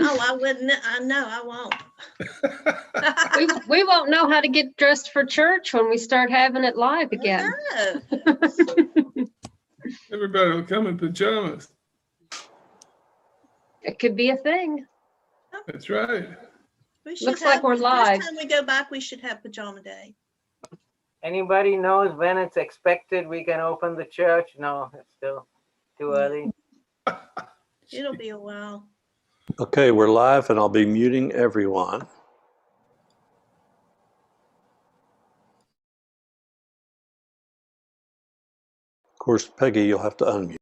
Oh, I wouldn't. I know I won't. We won't know how to get dressed for church when we start having it live again. No. Everybody will come in pajamas. It could be a thing. That's right. We should Looks like we're the live. First time we go back, we should have pajama day. Anybody knows when it's expected we can open the church? No, it's still too early. It'll be a while. Okay, we're live and I'll be muting everyone. Of course, Peggy, you'll have to unmute.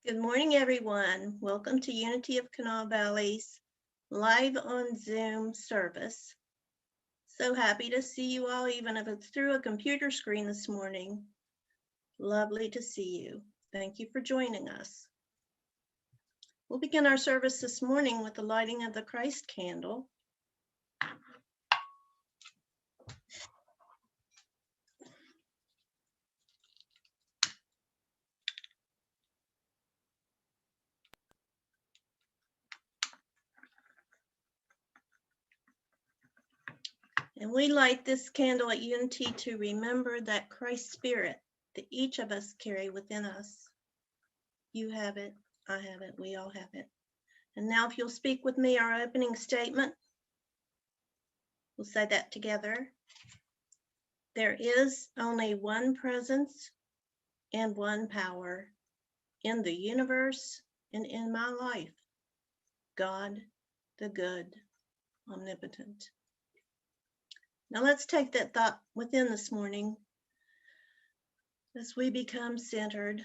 Good morning, everyone. Welcome to Unity of Kanawha Valley's live on Zoom service. So happy to see you all, even if it's through a computer screen this morning. Lovely to see you. Thank you for joining us. We'll begin our service this morning with the lighting of the Christ candle. And we light this candle at Unity to remember that Christ's Spirit that each of us carry within us. You have it, I have it, we all have it. And now if you'll speak with me, our opening statement. We'll say that together. There is only one presence and one power in the universe and in my life. God, the good, omnipotent. Now let's take that thought within this morning as we become centered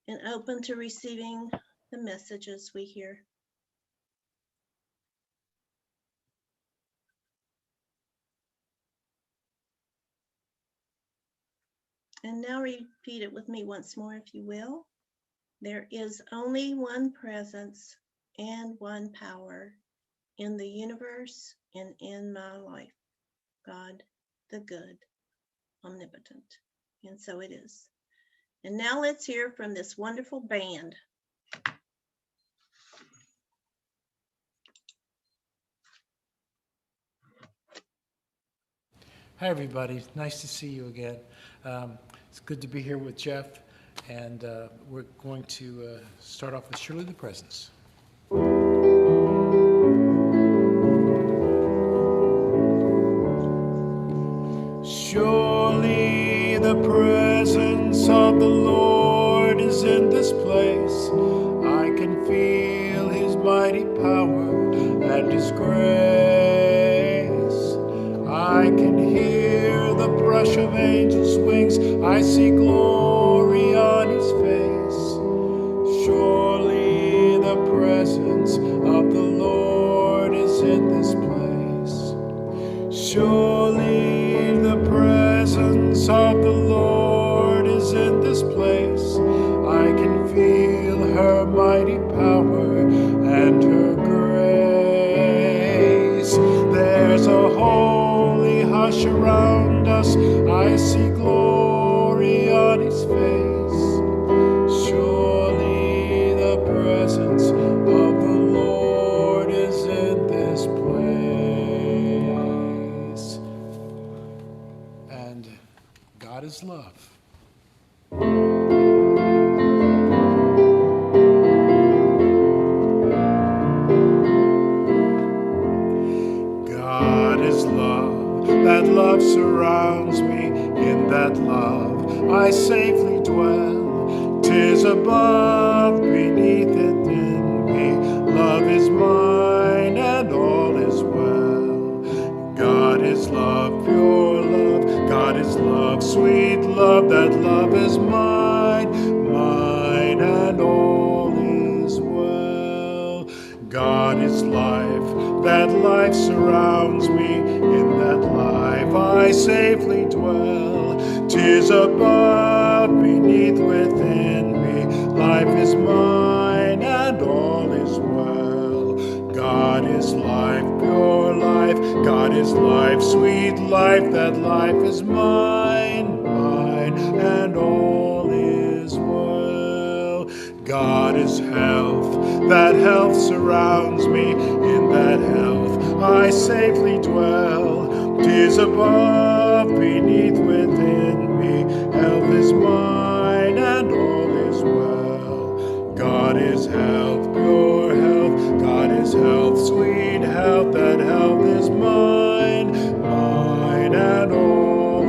and open to receiving the messages we hear. And now repeat it with me once more, if you will. There is only one presence and one power in the universe and in my life. God, the good, omnipotent. And so it is. And now let's hear from this wonderful band. Hi, everybody. Nice to see you again. It's good to be here with Jeff, and we're going to start off with Surely the Presence. mighty power and His grace. I can hear the brush of angels' wings. I see glory on His face. Surely the presence of the Lord is in this place. Surely the presence of the Lord is in this place. I can feel her mighty power and her grace. There's a holy hush around us. I see glory on His face. Surely the presence of the Lord is in this place. And God is love. God is love, that love surrounds me. In that love I safely dwell. 'Tis above, beneath it, in me. Love is mine and all is well. God is love, pure love. God is love, sweet love. That love is mine, mine and all is well. God is life, that life surrounds me. In that life I safely dwell. 'Tis above, beneath, within me. Life is mine and all is well. God is life, pure life. God is life, sweet life. That life is mine, mine and all is well. God is health, that health surrounds me. In that health I safely dwell. 'Tis above, beneath, within me. Health is mine and all is well. God is health, pure health. God is health, sweet health. That health is mine, mine and all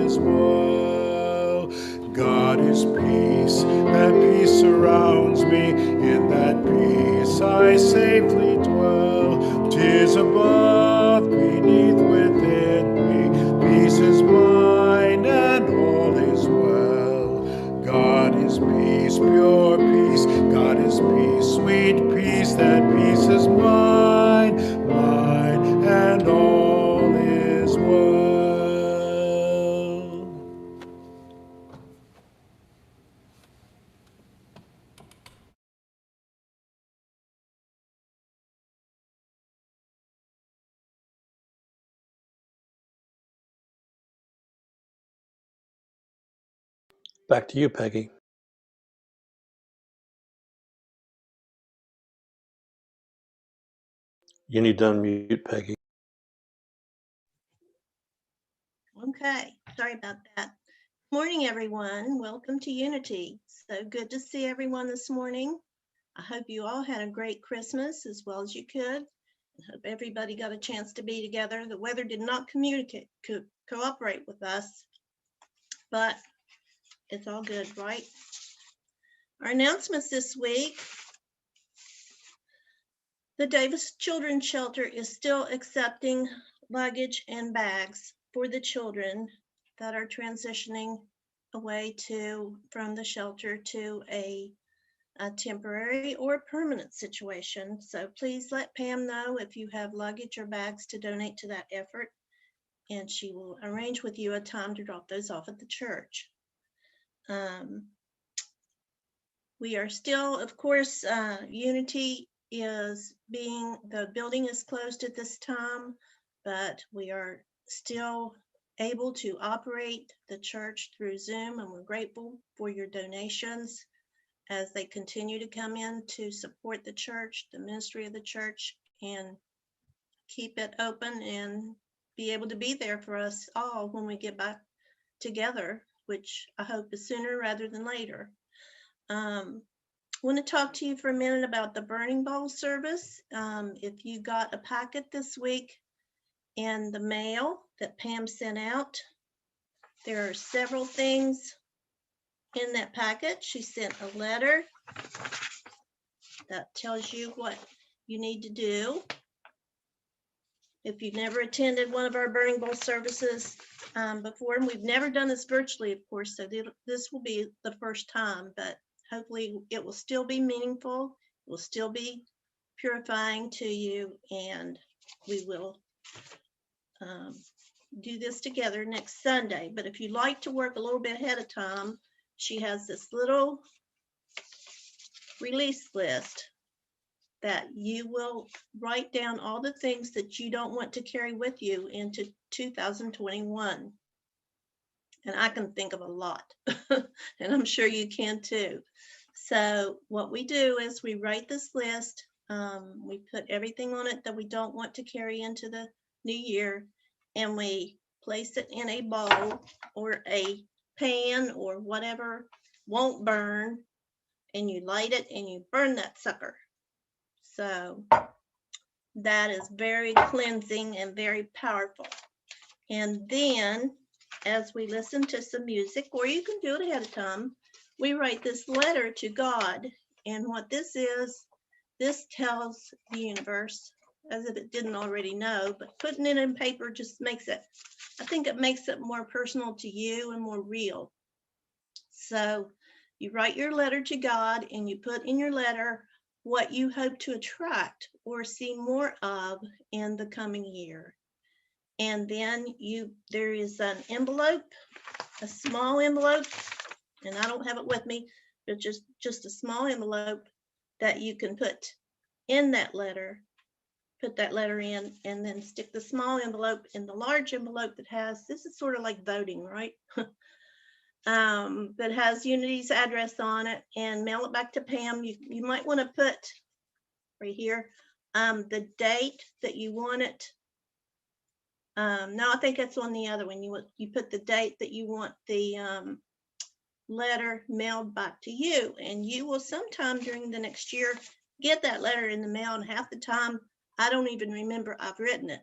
is well. God is peace, that peace surrounds me. In that peace I safely dwell. 'Tis above, beneath, within me. Peace is mine and all is well. God is peace, pure peace. God is peace, sweet peace. That peace is mine, mine and all is well. Back to you, Peggy. You need to unmute, Peggy. Okay, sorry about that. Morning, everyone. Welcome to Unity. So good to see everyone this morning. I hope you all had a great Christmas as well as you could. I hope everybody got a chance to be together. The weather did not cooperate with us, but it's all good, right? Our announcements this week. The Davis Children's Shelter is still accepting luggage and bags for the children that are transitioning away from the shelter to a temporary or permanent situation. So please let Pam know if you have luggage or bags to donate to that effort, and she will arrange with you a time to drop those off at the church. We are still, of course, Unity the building is closed at this time, but we are still able to operate the church through Zoom, and we're grateful for your donations as they continue to come in to support the church, the ministry of the church, and keep it open and be able to be there for us all when we get back together, which I hope is sooner rather than later. I want to talk to you for a minute about the Burning Bowl service. If you got a packet this week in the mail that Pam sent out, there are several things in that packet. She sent a letter that tells you what you need to do. If you've never attended one of our Burning Bowl services before, and we've never done this virtually, of course, so this will be the first time, but hopefully it will still be meaningful, it will still be purifying to you, and we will do this together next Sunday. But if you'd like to work a little bit ahead of time, she has this little release list that you will write down all the things that you don't want to carry with you into 2021. And I can think of a lot, and I'm sure you can too. So what we do is we write this list. We put everything on it that we don't want to carry into the new year, and we place it in a bowl or a pan or whatever won't burn, and you light it and you burn that sucker. So that is very cleansing and very powerful. And then as we listen to some music, or you can do it ahead of time, we write this letter to God. And what this is, this tells the universe, as if it didn't already know, but putting it in paper just makes it, I think it makes it more personal to you and more real. So you write your letter to God and you put in your letter what you hope to attract or see more of in the coming year. And then there is an envelope, a small envelope, and I don't have it with me, but just a small envelope that you can put in that letter, put that letter in, and then stick the small envelope in the large envelope that has, this is sort of like voting, right? That has Unity's address on it, and mail it back to Pam. You might want to put right here the date that you want it. No, I think that's on the other one. You put the date that you want the letter mailed back to you, and you will sometime during the next year get that letter in the mail, and half the time I don't even remember I've written it.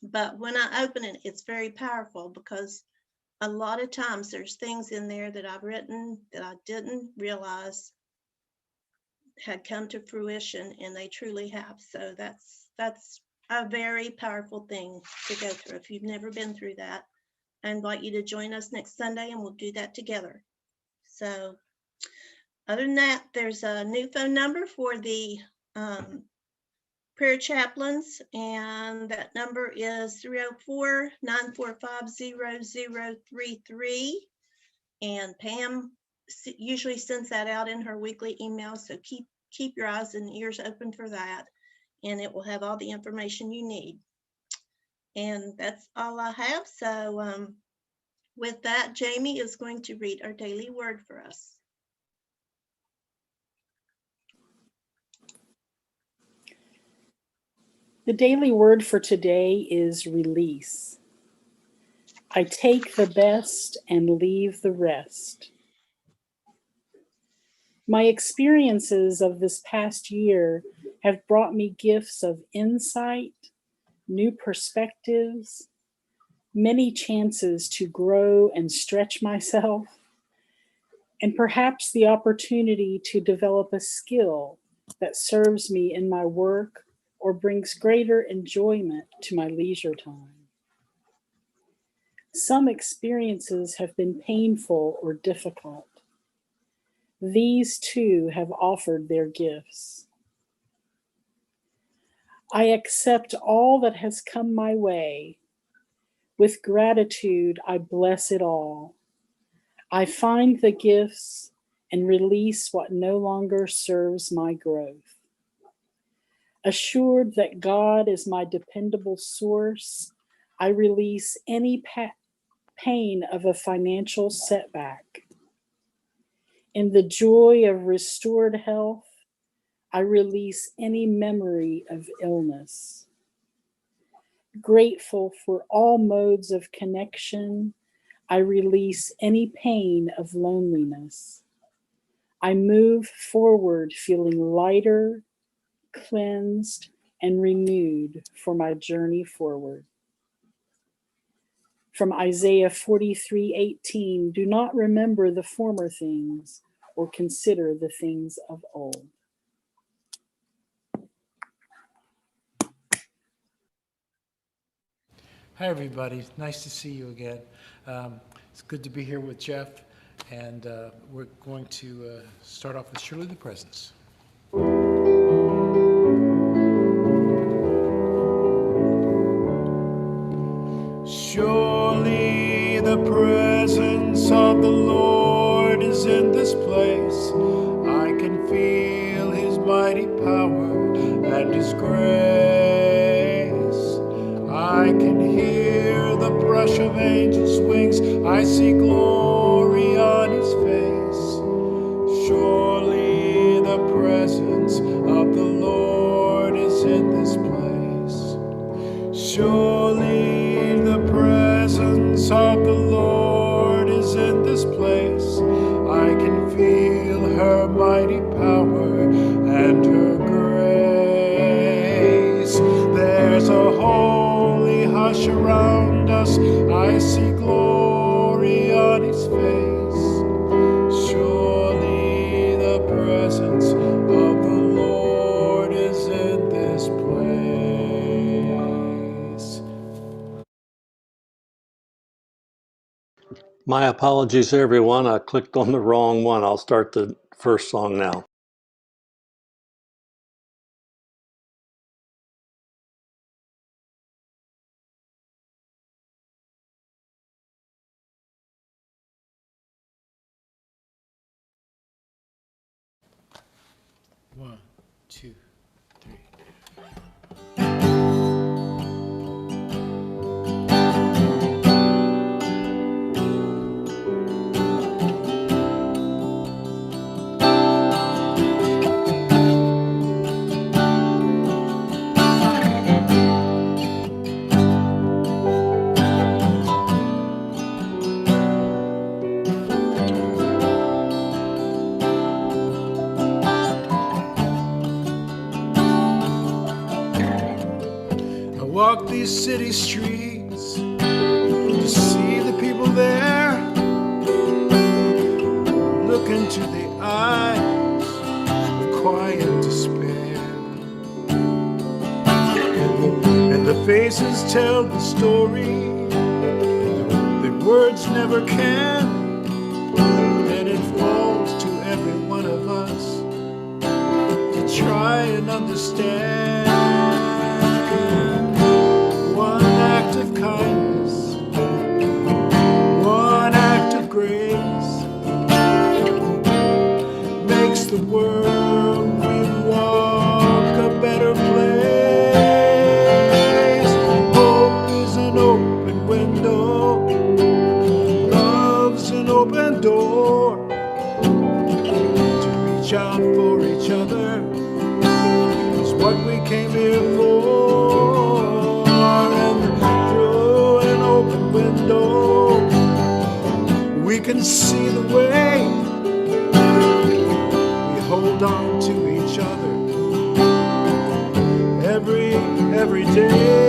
But when I open it, it's very powerful, because a lot of times there's things in there that I've written that I didn't realize had come to fruition, and they truly have. So that's a very powerful thing to go through. If you've never been through that, I invite you to join us next Sunday, and we'll do that together. So other than that, there's a new phone number for the prayer chaplains, and that number is 304-945-0033. And Pam usually sends that out in her weekly email, so keep your eyes and ears open for that, and it will have all the information you need. And that's all I have. So with that, Jamie is going to read our daily word for us. The daily word for today is release. I take the best and leave the rest. My experiences of this past year have brought me gifts of insight, new perspectives, many chances to grow and stretch myself, and perhaps the opportunity to develop a skill that serves me in my work or brings greater enjoyment to my leisure time. Some experiences have been painful or difficult. These too have offered their gifts. I accept all that has come my way. With gratitude, I bless it all. I find the gifts and release what no longer serves my growth. Assured that God is my dependable source, I release any pain of a financial setback. In the joy of restored health, I release any memory of illness. Grateful for all modes of connection, I release any pain of loneliness. I move forward feeling lighter, cleansed, and renewed for my journey forward. From Isaiah 43:18, do not remember the former things or consider the things of old. Hi, everybody. Nice to see you again. It's good to be here with Jeff, and we're going to start off with Surely the Presence. Surely the presence of the Lord is in this place. I can feel his mighty power and his grace. I can hear the brush of angels' wings. I see glory on his face. Surely the presence of the Lord is in this place. Surely the presence of the Lord is in this place. I can feel her mighty power and her grace. There's a holy hush around us. I see glory on his face. Surely the presence of the Lord is in this place. My apologies, everyone. I clicked on the wrong one. I'll start the first song now. One, two, three. I walk these city streets to see the people there. Look into the eyes of quiet despair. And the faces tell the story that words never can. And it falls to every one of us to try and understand. One act of kindness, one act of grace makes the world we walk a better place. Hope is an open window, love's an open door. To reach out for each other is what we came here for. And through an open window we can see the way. We hold on to each other every day.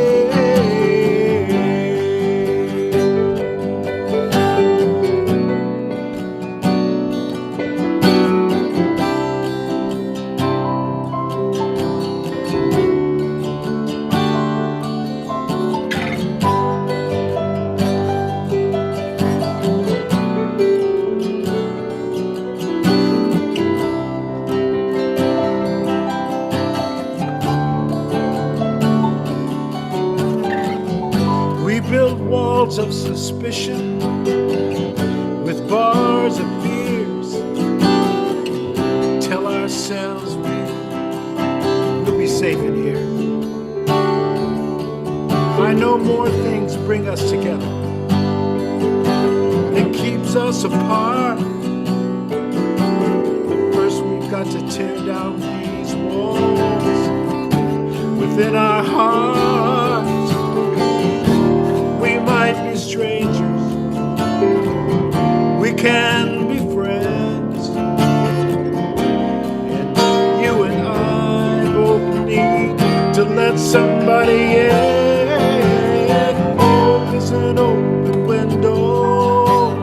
We build walls of suspicion with bars of fears. Tell ourselves we'll be safe in here. I know more things bring us together than keeps us apart. But first we've got to tear down these walls within our hearts. We might be strangers, we can be friends, and you and I both need to let somebody in. Hope is an open window,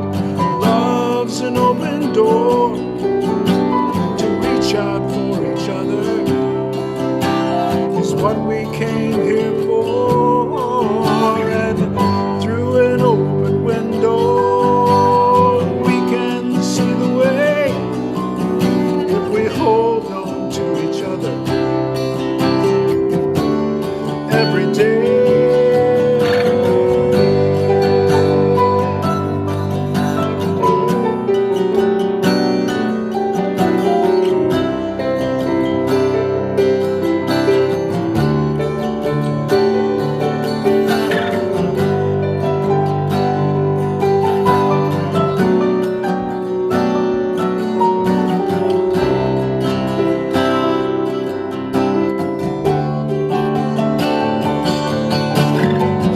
love's an open door. To reach out for each other is what we came here for. And every day.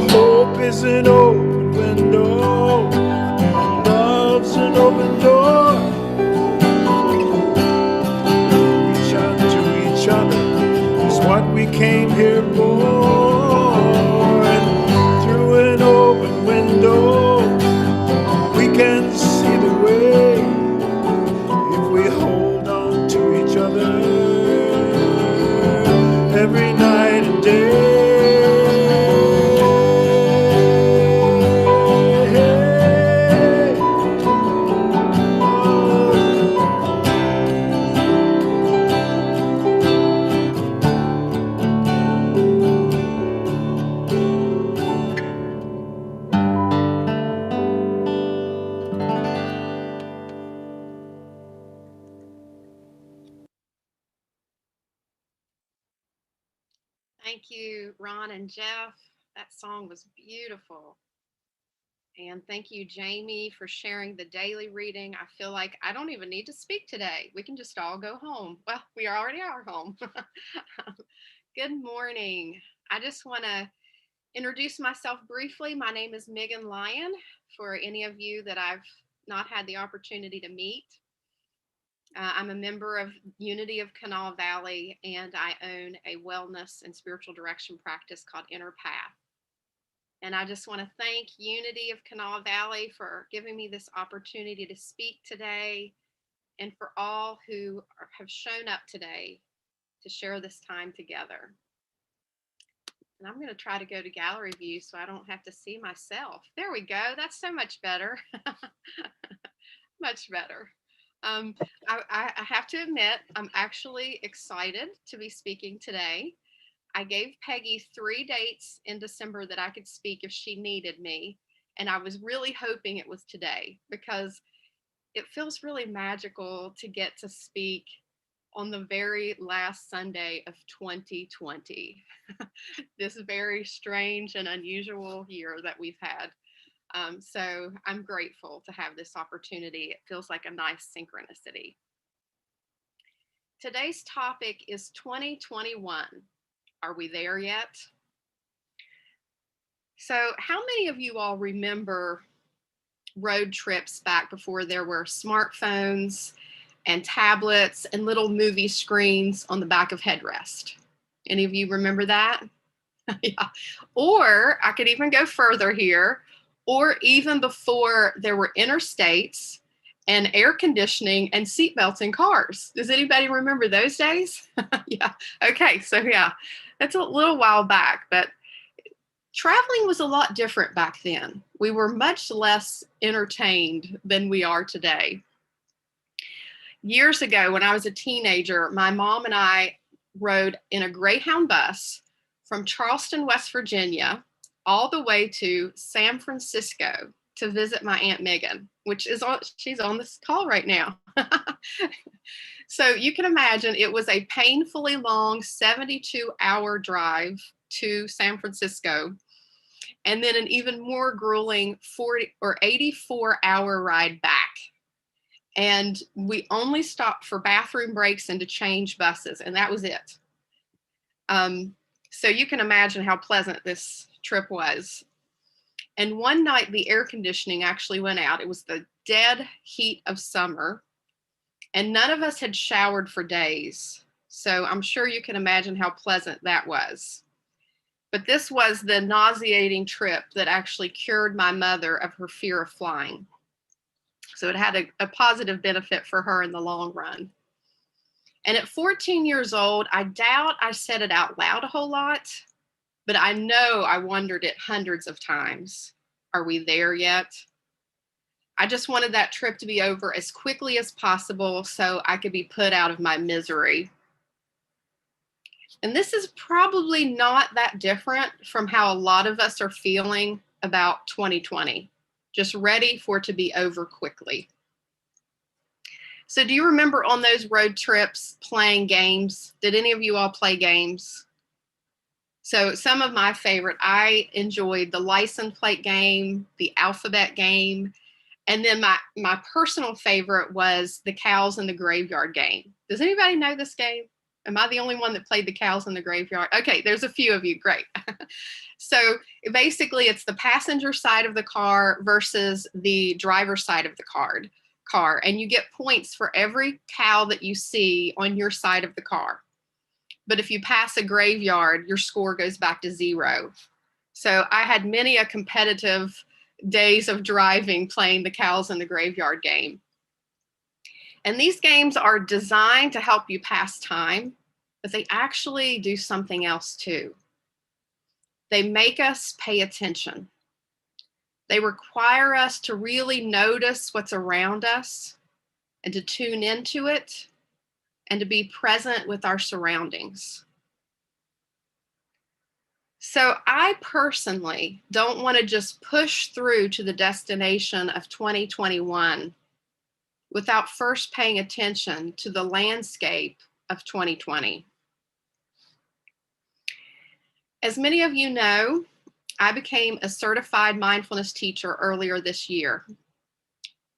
Hope is an open window, love's an open door. Reach out to each other is what we came here for. And through an open window, we can see the way if we hold on to each other every night and day. Thank you, Ron and Jeff. That song was beautiful. And thank you, Jamie, for sharing the daily reading. I feel like I don't even need to speak today. We can just all go home. Well, we already are home. Good morning. I just want to introduce myself briefly. My name is Megan Lyon, for any of you that I've not had the opportunity to meet. I'm a member of Unity of Kanawha Valley, and I own a wellness and spiritual direction practice called Inner Path. And I just want to thank Unity of Kanawha Valley for giving me this opportunity to speak today, and for all who have shown up today to share this time together. And I'm going to try to go to gallery view so I don't have to see myself. There we go. That's so much better. Much better. I have to admit, I'm actually excited to be speaking today. I gave Peggy 3 dates in December that I could speak if she needed me. And I was really hoping it was today, because it feels really magical to get to speak on the very last Sunday of 2020. This very strange and unusual year that we've had. So I'm grateful to have this opportunity. It feels like a nice synchronicity. Today's topic is 2021. Are we there yet? So how many of you all remember road trips back before there were smartphones and tablets and little movie screens on the back of headrest? Any of you remember that? Yeah. Or I could even go further here, or even before there were interstates and air conditioning and seatbelts in cars. Does anybody remember those days? Yeah. Okay. So yeah, that's a little while back, but traveling was a lot different back then. We were much less entertained than we are today. Years ago, when I was a teenager, my mom and I rode in a Greyhound bus from Charleston, West Virginia, all the way to San Francisco to visit my Aunt Megan, which is she's on this call right now. So you can imagine it was a painfully long 72-hour drive to San Francisco, and then an even more grueling 40 or 84-hour ride back. And we only stopped for bathroom breaks and to change buses, and that was it. So you can imagine how pleasant this trip was. And one night the air conditioning actually went out. It was the dead heat of summer, and none of us had showered for days. So I'm sure you can imagine how pleasant that was. But this was the nauseating trip that actually cured my mother of her fear of flying. So it had a positive benefit for her in the long run. And at 14 years old, I doubt I said it out loud a whole lot, but I know I wondered it hundreds of times. Are we there yet? I just wanted that trip to be over as quickly as possible so I could be put out of my misery. And this is probably not that different from how a lot of us are feeling about 2020, just ready for it to be over quickly. So do you remember on those road trips playing games? Did any of you all play games? So some of my favorite, I enjoyed the license plate game, the alphabet game, and then my personal favorite was the cows in the graveyard game. Does anybody know this game? Am I the only one that played the cows in the graveyard? Okay, there's a few of you, great. So basically it's the passenger side of the car versus the driver's side of the car, and you get points for every cow that you see on your side of the car. But if you pass a graveyard, your score goes back to 0. So I had many a competitive days of driving playing the cows in the graveyard game. And these games are designed to help you pass time, but they actually do something else too. They make us pay attention. They require us to really notice what's around us and to tune into it and to be present with our surroundings. So I personally don't want to just push through to the destination of 2021 without first paying attention to the landscape of 2020. As many of you know, I became a certified mindfulness teacher earlier this year.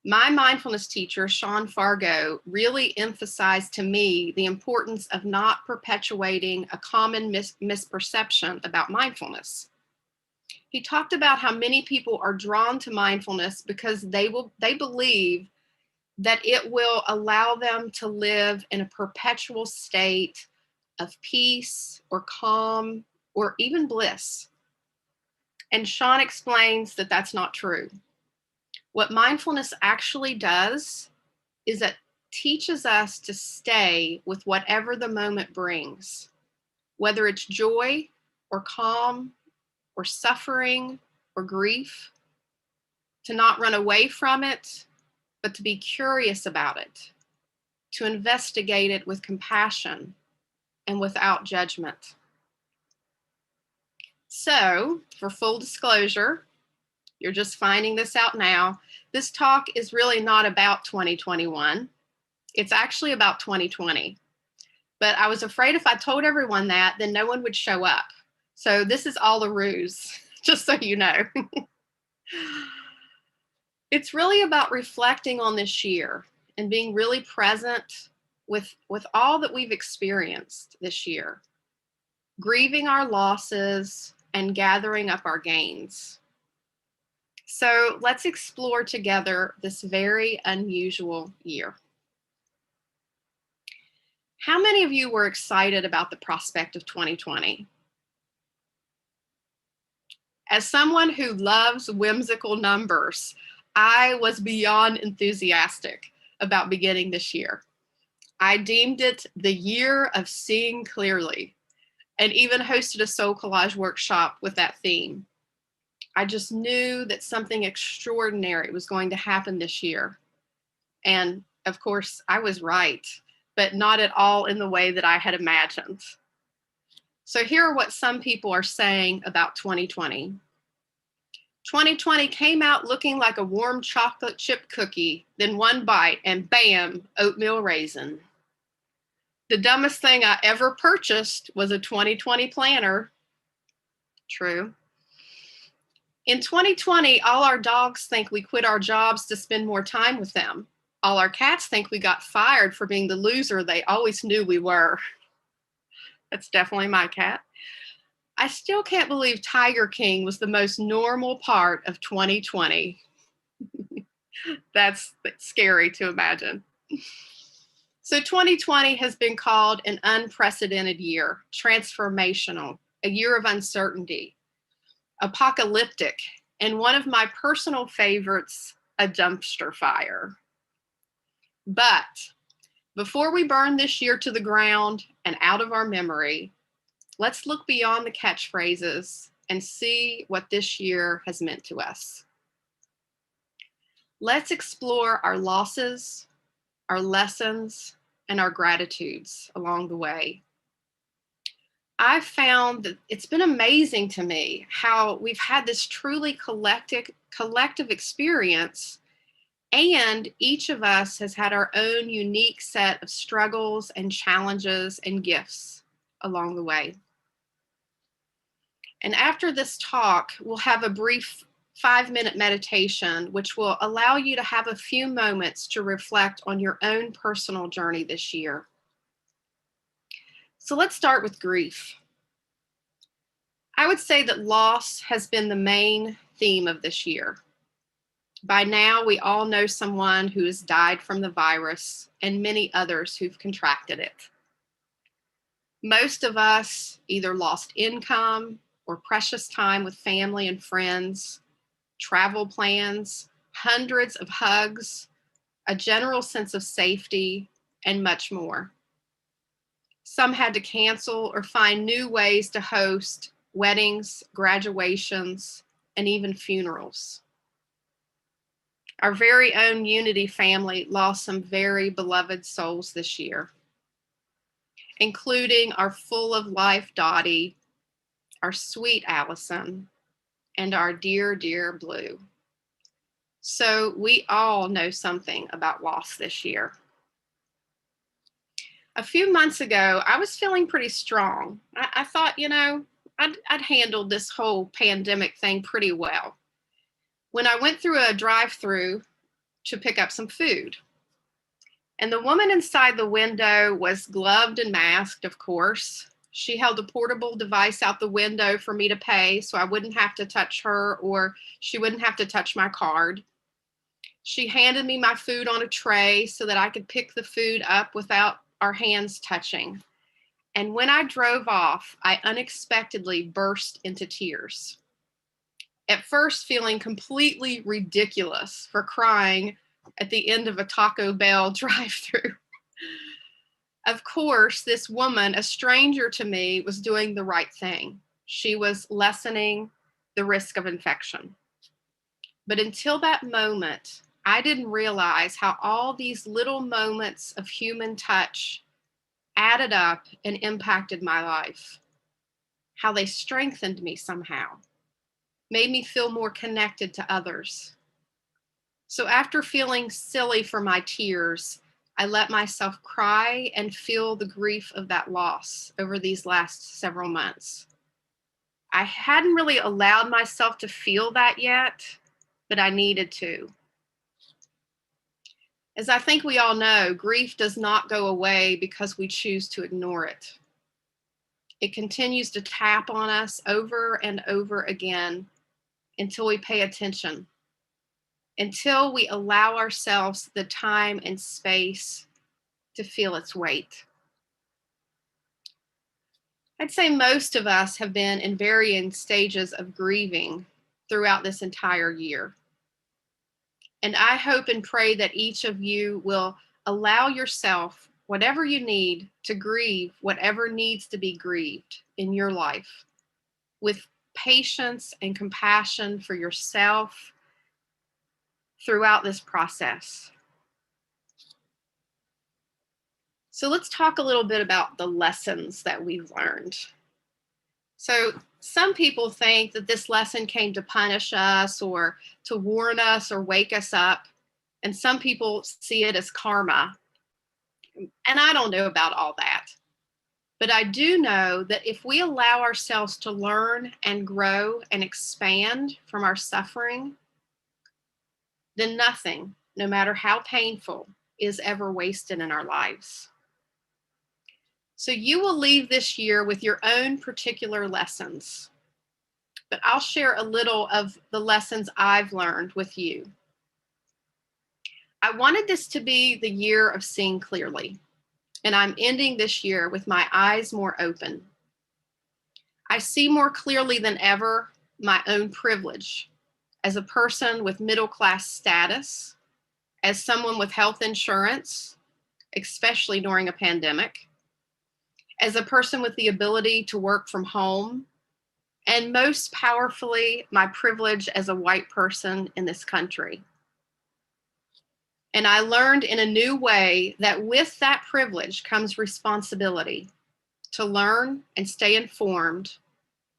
My mindfulness teacher, Sean Fargo, really emphasized to me the importance of not perpetuating a common misperception about mindfulness. He talked about how many people are drawn to mindfulness because they believe that it will allow them to live in a perpetual state of peace or calm or even bliss. And Sean explains that that's not true. What mindfulness actually does is it teaches us to stay with whatever the moment brings, whether it's joy or calm or suffering or grief, to not run away from it, but to be curious about it, to investigate it with compassion and without judgment. So, for full disclosure, you're just finding this out now, this talk is really not about 2021. It's actually about 2020. But I was afraid if I told everyone that, then no one would show up. So this is all a ruse, just so you know. It's really about reflecting on this year and being really present with all that we've experienced this year, grieving our losses and gathering up our gains. So let's explore together this very unusual year. How many of you were excited about the prospect of 2020? As someone who loves whimsical numbers, I was beyond enthusiastic about beginning this year. I deemed it the year of seeing clearly, and even hosted a soul collage workshop with that theme. I just knew that something extraordinary was going to happen this year. And of course, I was right, but not at all in the way that I had imagined. So here are what some people are saying about 2020. 2020 came out looking like a warm chocolate chip cookie, then one bite and bam, oatmeal raisin. The dumbest thing I ever purchased was a 2020 planner. True. In 2020, all our dogs think we quit our jobs to spend more time with them. All our cats think we got fired for being the loser they always knew we were. That's definitely my cat. I still can't believe Tiger King was the most normal part of 2020. That's scary to imagine. So 2020 has been called an unprecedented year, transformational, a year of uncertainty, apocalyptic, and one of my personal favorites, a dumpster fire. But before we burn this year to the ground and out of our memory, let's look beyond the catchphrases and see what this year has meant to us. Let's explore our losses, our lessons, and our gratitudes along the way. I found that it's been amazing to me how we've had this truly collective experience, and each of us has had our own unique set of struggles and challenges and gifts along the way. And after this talk, we'll have a brief 5-minute meditation, which will allow you to have a few moments to reflect on your own personal journey this year. So let's start with grief. I would say that loss has been the main theme of this year. By now, we all know someone who has died from the virus and many others who've contracted it. Most of us either lost income or precious time with family and friends, travel plans, hundreds of hugs, a general sense of safety, and much more. Some had to cancel or find new ways to host weddings, graduations, and even funerals. Our very own Unity family lost some very beloved souls this year, including our full of life Dottie, our sweet Allison, and our dear, dear Blue. So we all know something about loss this year. A few months ago, I was feeling pretty strong. I thought, I'd handled this whole pandemic thing pretty well when I went through a drive-through to pick up some food. And the woman inside the window was gloved and masked, of course. She held a portable device out the window for me to pay so I wouldn't have to touch her or she wouldn't have to touch my card. She handed me my food on a tray so that I could pick the food up without our hands touching. And when I drove off, I unexpectedly burst into tears. At first, feeling completely ridiculous for crying at the end of a Taco Bell drive-thru. Of course, this woman, a stranger to me, was doing the right thing. She was lessening the risk of infection. But until that moment, I didn't realize how all these little moments of human touch added up and impacted my life, how they strengthened me somehow, made me feel more connected to others. So after feeling silly for my tears, I let myself cry and feel the grief of that loss over these last several months. I hadn't really allowed myself to feel that yet, but I needed to. As I think we all know, grief does not go away because we choose to ignore it. It continues to tap on us over and over again until we pay attention, until we allow ourselves the time and space to feel its weight. I'd say most of us have been in varying stages of grieving throughout this entire year. And I hope and pray that each of you will allow yourself, whatever you need, to grieve whatever needs to be grieved in your life, with patience and compassion for yourself throughout this process. So let's talk a little bit about the lessons that we've learned. So some people think that this lesson came to punish us or to warn us or wake us up. And some people see it as karma. And I don't know about all that. But I do know that if we allow ourselves to learn and grow and expand from our suffering, then nothing, no matter how painful, is ever wasted in our lives. So you will leave this year with your own particular lessons, but I'll share a little of the lessons I've learned with you. I wanted this to be the year of seeing clearly, and I'm ending this year with my eyes more open. I see more clearly than ever my own privilege as a person with middle-class status, as someone with health insurance, especially during a pandemic, as a person with the ability to work from home, and most powerfully, my privilege as a white person in this country. And I learned in a new way that with that privilege comes responsibility. to learn and stay informed,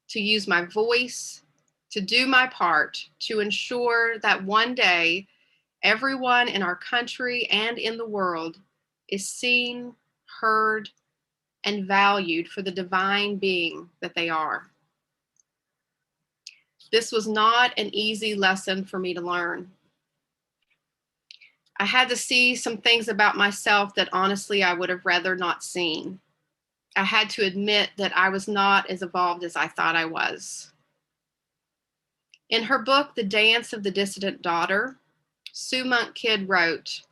to use my voice, to do my part to ensure that one day everyone in our country and in the world is seen, heard, and valued for the divine being that they are. This was not an easy lesson for me to learn. I had to see some things about myself that honestly I would have rather not seen. I had to admit that I was not as evolved as I thought I was. In her book, The Dance of the Dissident Daughter, Sue Monk Kidd wrote,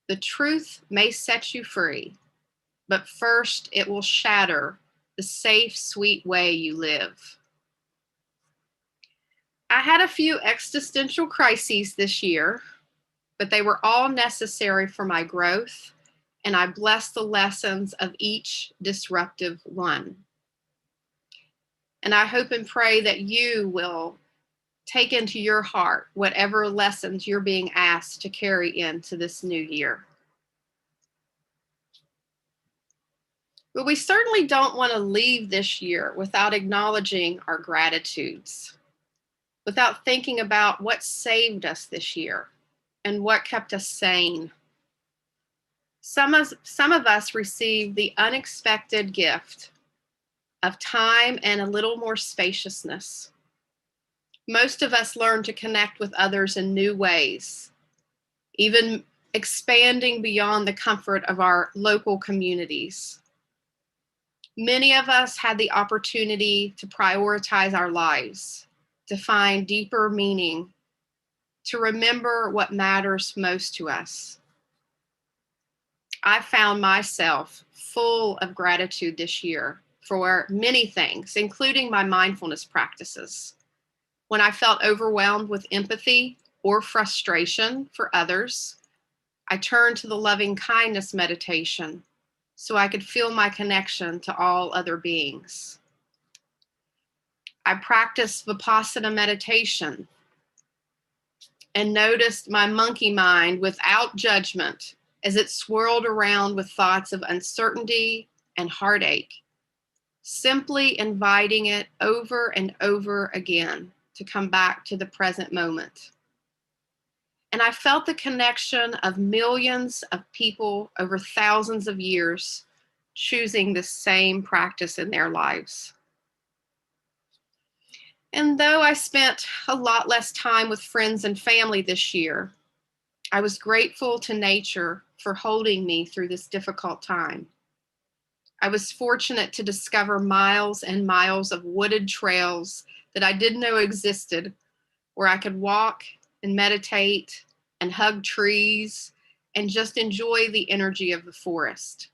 "The truth may set you free, but first it will shatter the safe, sweet way you live." I had a few existential crises this year, but they were all necessary for my growth, and I bless the lessons of each disruptive one. And I hope and pray that you will take into your heart whatever lessons you're being asked to carry into this new year. But we certainly don't want to leave this year without acknowledging our gratitudes, without thinking about what saved us this year and what kept us sane. Some of us received the unexpected gift of time and a little more spaciousness. Most of us learned to connect with others in new ways, even expanding beyond the comfort of our local communities. Many of us had the opportunity to prioritize our lives, to find deeper meaning, to remember what matters most to us. I found myself full of gratitude this year for many things, including my mindfulness practices. When I felt overwhelmed with empathy or frustration for others, I turned to the loving kindness meditation so I could feel my connection to all other beings. I practiced Vipassana meditation and noticed my monkey mind without judgment as it swirled around with thoughts of uncertainty and heartache, simply inviting it over and over again to come back to the present moment. And I felt the connection of millions of people over thousands of years choosing the same practice in their lives. And though I spent a lot less time with friends and family this year, I was grateful to nature for holding me through this difficult time. I was fortunate to discover miles and miles of wooded trails that I didn't know existed, where I could walk and meditate and hug trees and just enjoy the energy of the forest.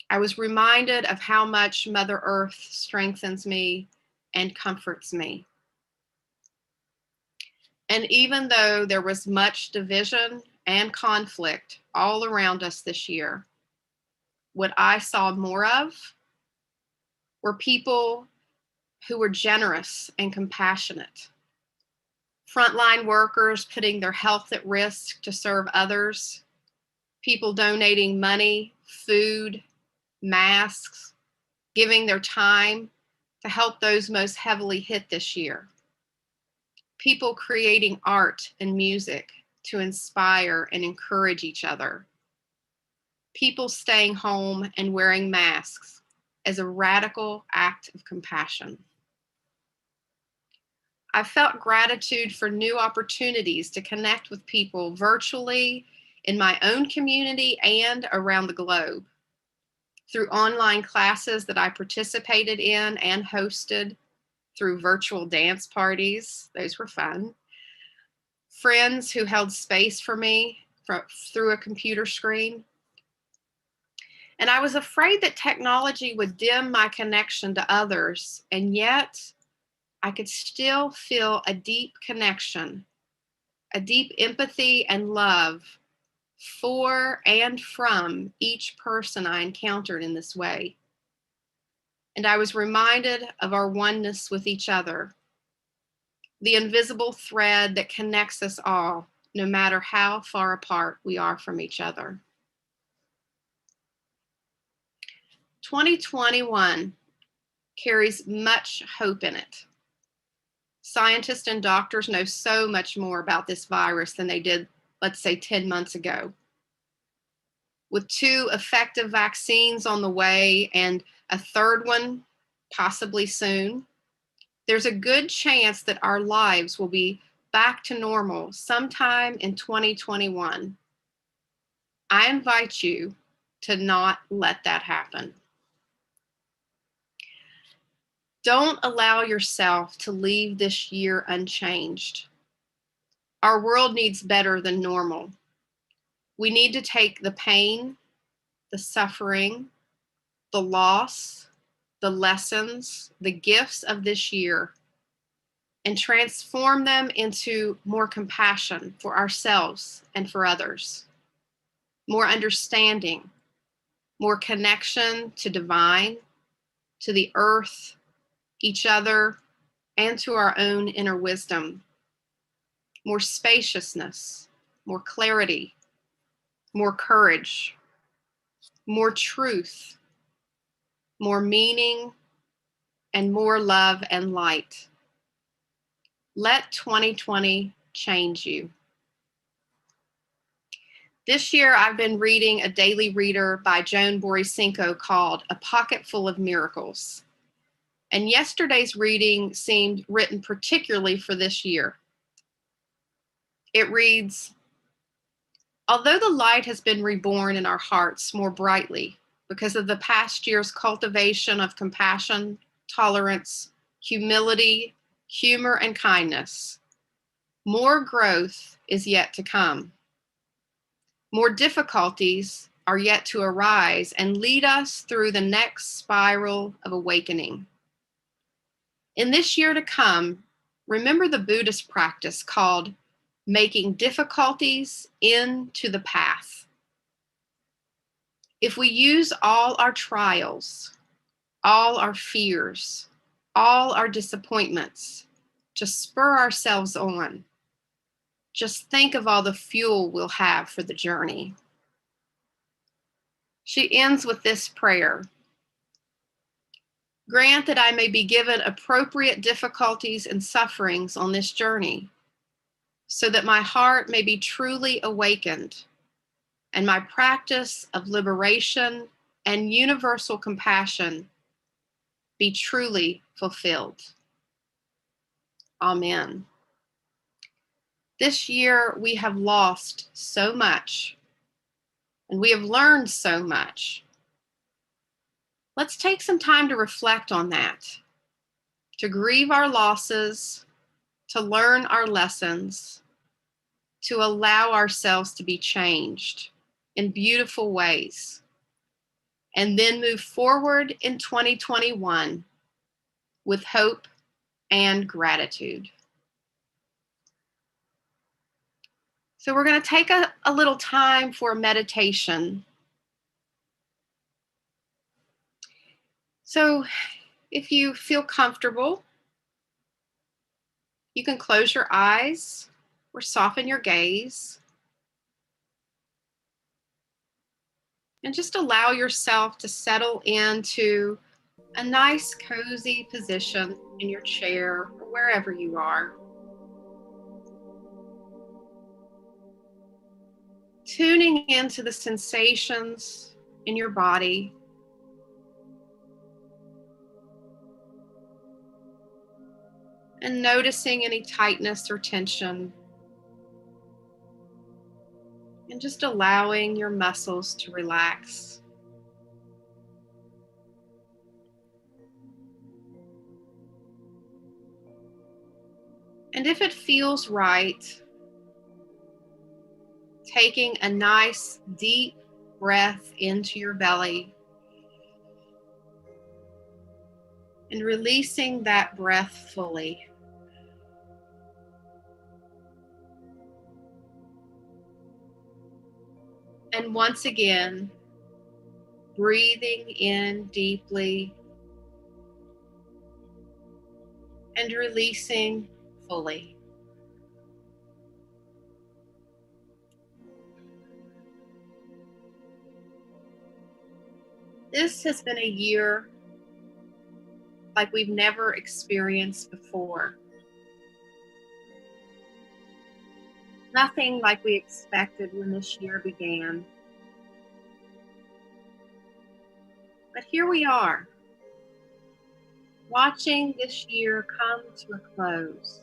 I was reminded of how much Mother Earth strengthens me and comforts me. And even though there was much division and conflict all around us this year, what I saw more of were people who were generous and compassionate. Frontline workers putting their health at risk to serve others, people donating money, food, masks, giving their time to help those most heavily hit this year. People creating art and music to inspire and encourage each other. People staying home and wearing masks as a radical act of compassion. I felt gratitude for new opportunities to connect with people virtually in my own community and around the globe. Through online classes that I participated in and hosted, through virtual dance parties, those were fun. Friends who held space for me through a computer screen. And I was afraid that technology would dim my connection to others, and yet I could still feel a deep connection, a deep empathy and love for and from each person I encountered in this way. And I was reminded of our oneness with each other, the invisible thread that connects us all, no matter how far apart we are from each other. 2021 carries much hope in it. Scientists and doctors know so much more about this virus than they did, let's say, 10 months ago. With 2 effective vaccines on the way and a third one possibly soon, there's a good chance that our lives will be back to normal sometime in 2021. I invite you to not let that happen. Don't allow yourself to leave this year unchanged. Our world needs better than normal. We need to take the pain, the suffering, the loss, the lessons, the gifts of this year, and transform them into more compassion for ourselves and for others, more understanding, more connection to divine, to the earth, each other, and to our own inner wisdom, more spaciousness, more clarity, more courage, more truth, more meaning, and more love and light. Let 2020 change you. This year, I've been reading a daily reader by Joan Borysenko called A Pocket Full of Miracles. And yesterday's reading seemed written particularly for this year. It reads, although the light has been reborn in our hearts more brightly because of the past year's cultivation of compassion, tolerance, humility, humor, and kindness, more growth is yet to come. More difficulties are yet to arise and lead us through the next spiral of awakening. In this year to come, remember the Buddhist practice called making difficulties into the path. If we use all our trials, all our fears, all our disappointments to spur ourselves on, just think of all the fuel we'll have for the journey. She ends with this prayer. Grant that I may be given appropriate difficulties and sufferings on this journey, so that my heart may be truly awakened and my practice of liberation and universal compassion be truly fulfilled. Amen. This year, we have lost so much, and we have learned so much. Let's take some time to reflect on that, to grieve our losses, to learn our lessons, to allow ourselves to be changed in beautiful ways, and then move forward in 2021 with hope and gratitude. So we're going to take a little time for meditation. So if you feel comfortable, you can close your eyes or soften your gaze. And just allow yourself to settle into a nice, cozy position in your chair or wherever you are. Tuning into the sensations in your body. And noticing any tightness or tension. And just allowing your muscles to relax. And if it feels right, taking a nice deep breath into your belly and releasing that breath fully. And once again, breathing in deeply and releasing fully. This has been a year like we've never experienced before. Nothing like we expected when this year began. But here we are, watching this year come to a close.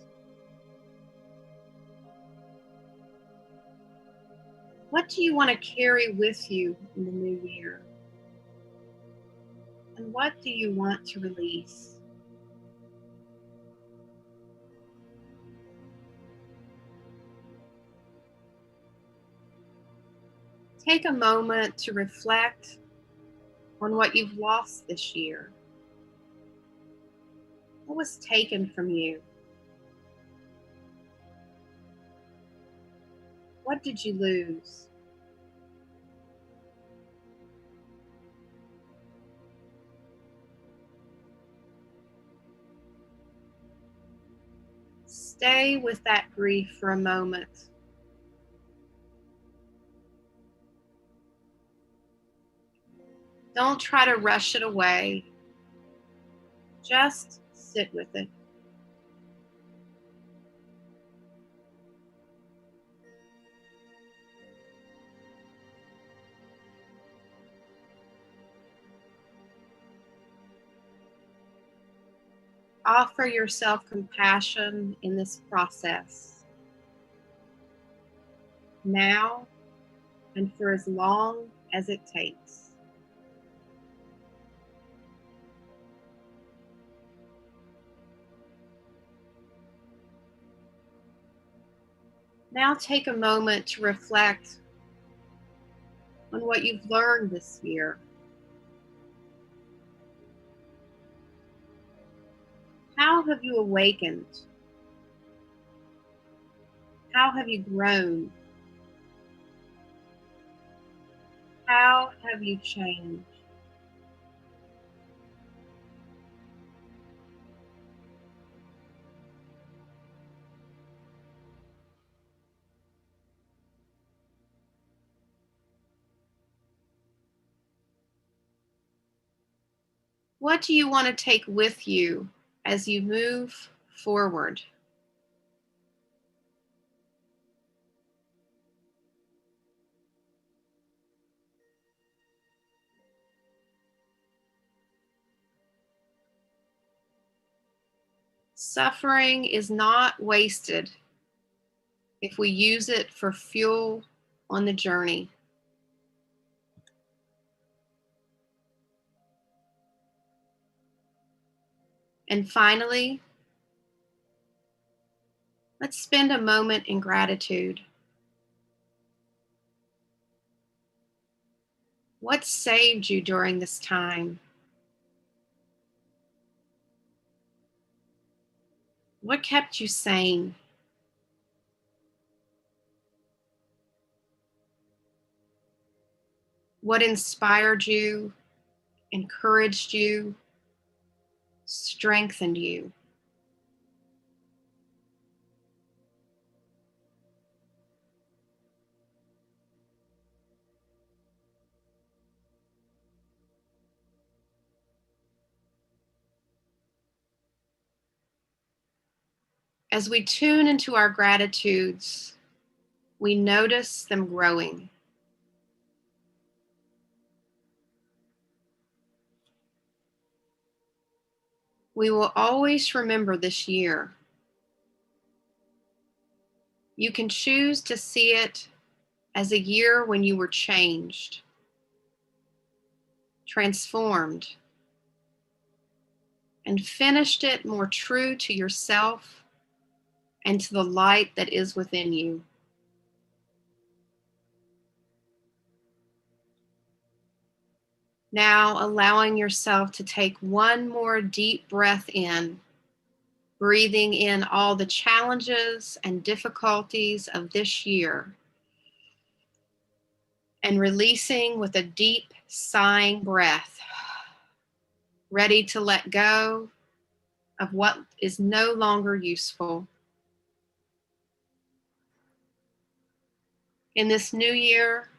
What do you want to carry with you in the new year? And what do you want to release? Take a moment to reflect on what you've lost this year. What was taken from you? What did you lose? Stay with that grief for a moment. Don't try to rush it away. Just sit with it. Offer yourself compassion in this process, now and for as long as it takes. Now take a moment to reflect on what you've learned this year. How have you awakened? How have you grown? How have you changed? What do you want to take with you as you move forward? Suffering is not wasted if we use it for fuel on the journey. And finally, let's spend a moment in gratitude. What saved you during this time? What kept you sane? What inspired you, encouraged you, strengthened you? As we tune into our gratitudes, we notice them growing. We will always remember this year. You can choose to see it as a year when you were changed, transformed, and finished it more true to yourself and to the light that is within you. Now allowing yourself to take one more deep breath in, breathing in all the challenges and difficulties of this year, and releasing with a deep sighing breath, ready to let go of what is no longer useful. In this new year,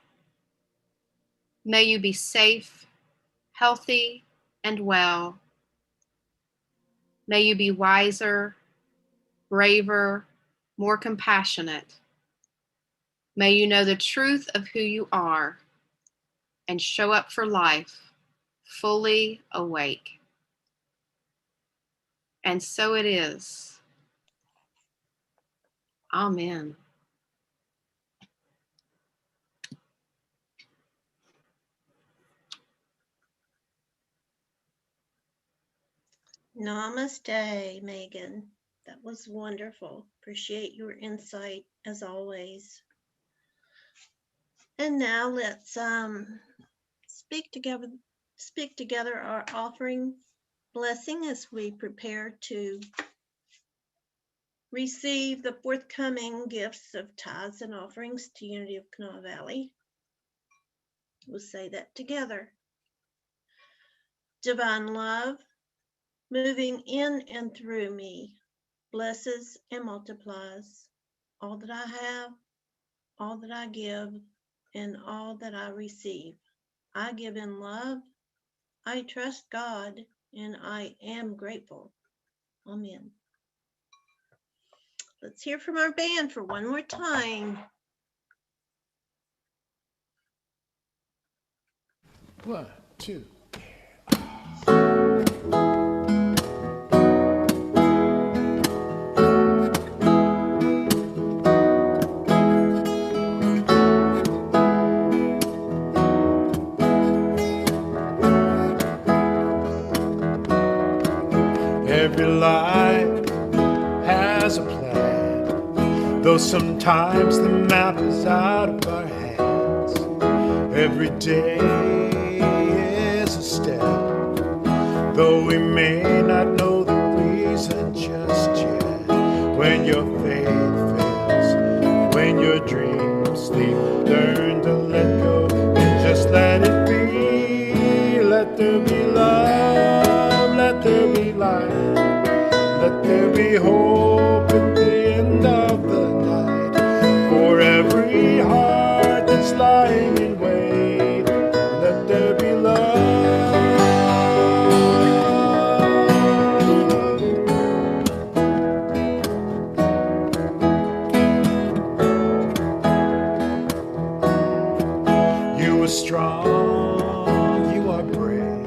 may you be safe, healthy, and well. May you be wiser, braver, more compassionate. May you know the truth of who you are and show up for life fully awake. And so it is. Amen. Namaste, Megan. That was wonderful. Appreciate your insight as always. And now let's speak together our offering blessing as we prepare to receive the forthcoming gifts of tithes and offerings to Unity of Kanawha Valley. We'll say that together. Divine love, moving in and through me, blesses and multiplies all that I have, all that I give, and all that I receive. I give in love, I trust God, and I am grateful. Amen. Let's hear from our band for one more time. 1, 2. Every life has a plan, though sometimes the map is out of our hands. Every day is a step, though we may not know the reason just yet. When your faith fails, when your dreams sleep, learn to let go and just let it be. Let there be love, let there be light. Let there be hope at the end of the night. For every heart that's lying in wait, let there be love. You are strong, you are brave.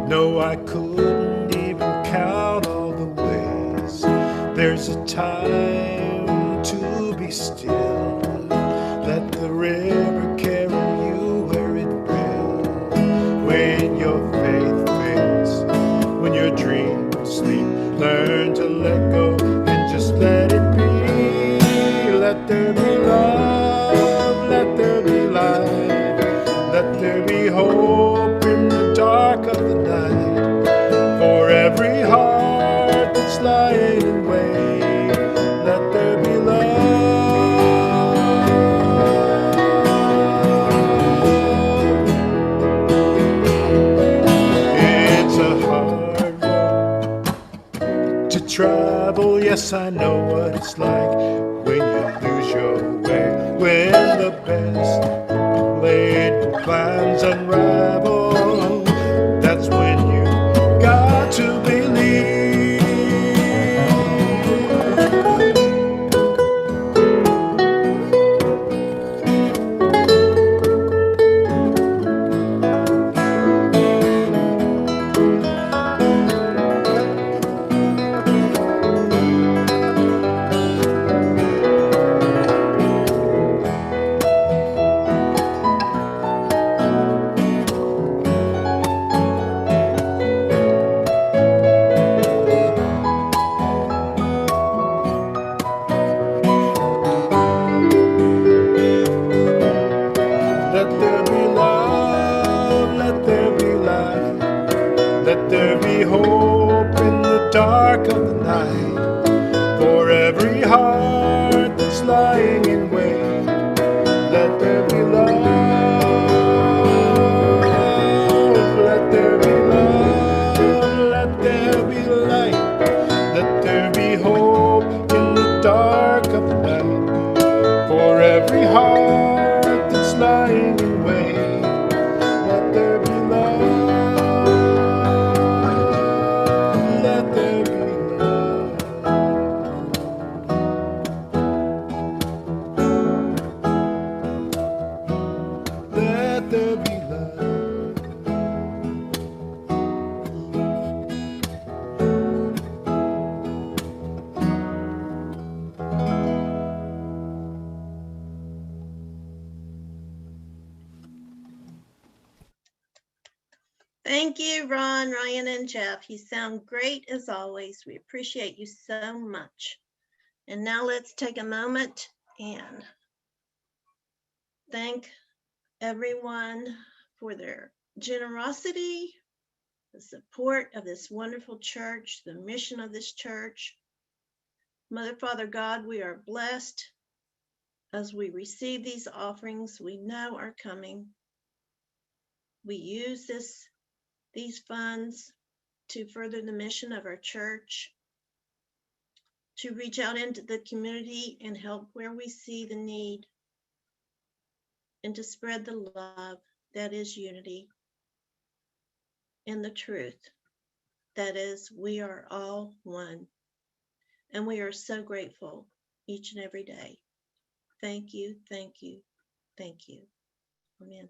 No, I couldn't even count all the ways. There's a time to be still. Let the river carry you where it will. When your faith fails, when your dreams sleep, learn to let go and just let it be. Let there be love, let there be light. Let there be hope in the dark of the night. For every heart that's lying in wait, let there be love. It's a hard road to travel, yes, I know what it's like when you lose your way, when the best laid plans unravel. That's when you got to believe. Let there be love, let there be light. Let there be hope in the dark of the night. For every heart that's lying in wait, let there be love. Let there be love, let there be light. Let there be hope in the dark of the night. For every heart that's lying in wait, let there be love. Thank you, Ron, Ryan, and Jeff. You sound great as always. We appreciate you so much. And now let's take a moment and thank everyone for their generosity, the support of this wonderful church, the mission of this church. Mother, Father, God, we are blessed as we receive these offerings we know are coming. We use these funds to further the mission of our church, to reach out into the community and help where we see the need, and to spread the love that is unity and the truth that is we are all one. And we are so grateful each and every day. Thank you, thank you, thank you. Amen.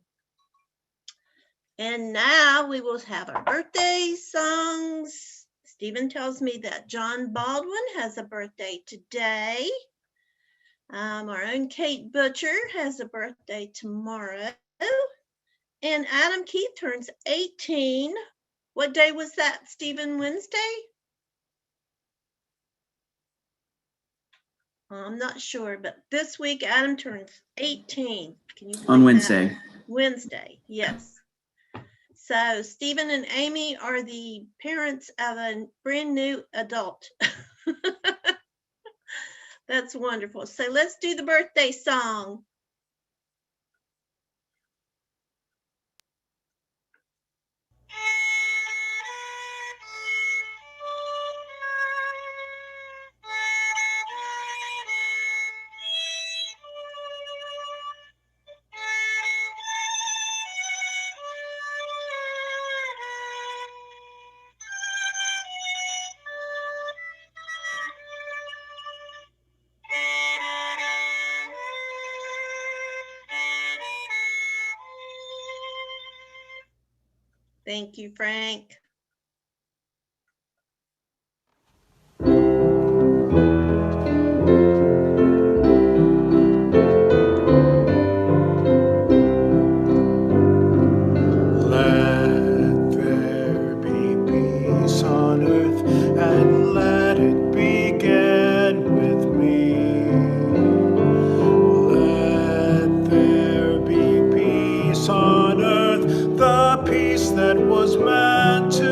And now we will have our birthday songs. Stephen tells me that John Baldwin has a birthday today. Our own Kate Butcher has a birthday tomorrow. And Adam Keith turns 18. What day was that, Stephen? Wednesday? I'm not sure, but this week Adam turns 18. Can you believe On that? Wednesday. Wednesday, yes. So Stephen and Amy are the parents of a brand new adult. That's wonderful. So let's do the birthday song. Thank you, Frank. Let there be peace on earth, and let it begin with me. Let there be peace on earth, the peace that was meant to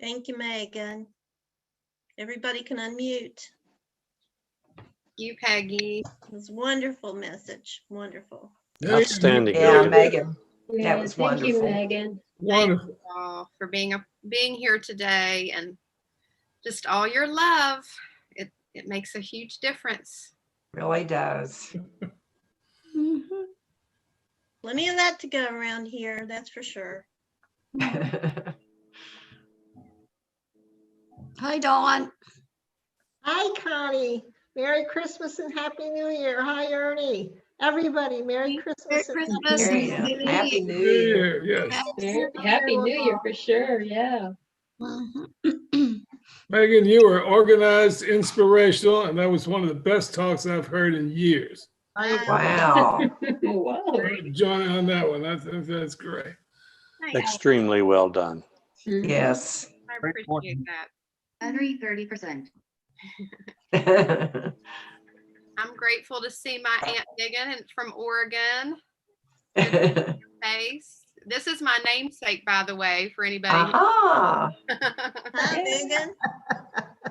Thank you, Megan. Everybody can unmute. You, Peggy. It was a wonderful message. Wonderful. Outstanding. Yeah, Megan. Megan. That was Thank you, wonderful. Megan. Wonderful. Thank you all for being here today and just all your love. It makes a huge difference. Really does. Plenty of that to go around here, that's for sure. Hi, Dawn. Hi, Connie. Merry Christmas and Happy New Year. Hi, Ernie. Everybody, Merry Christmas. Merry and Christmas. There you go. Happy New Happy Year. New Year. Yes. Happy New Year for sure. Yeah. Megan, you were organized, inspirational, and that was one of the best talks I've heard in years. Wow. Wow. Join on that one. That's great. Thanks. Extremely well done. Yes. I appreciate that. Battery 30%. I'm grateful to see my Aunt Megan from Oregon face. This is my namesake, by the way, for anybody. Aha. Hi, Megan.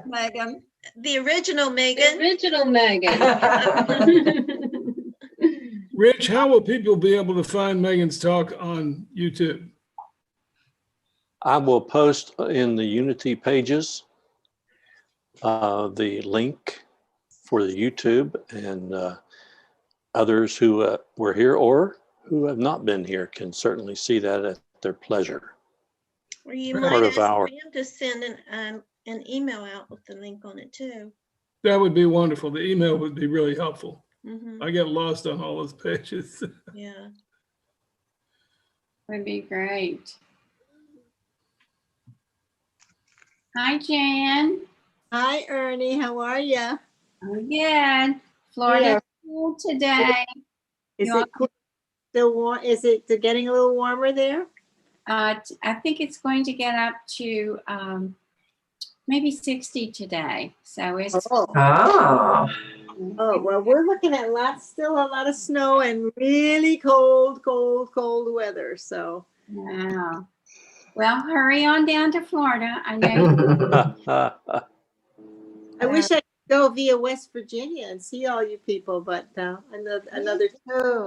Megan. The original The Megan. original Megan. Rich, how will people be able to find Megan's talk on YouTube? I will post in the Unity pages the link for the YouTube, and others who were here or who have not been here can certainly see that at their pleasure. Or you Part might of ask our- Pam to send an email out with the link on it too. That would be wonderful. The email would be really helpful. Mhm, I get lost on all those pages. yeah. Would be great. Hi, Jan. Hi, Ernie. How are you? Good. Florida cool today. Is You it still warm? Is it getting a little warmer there? I think it's going to get up to maybe 60 today. So it's Oh. Oh, well, we're looking at still a lot of snow and really cold weather. So wow. Well, hurry on down to Florida. I know. I wish I could go via West Virginia and see all you people, but another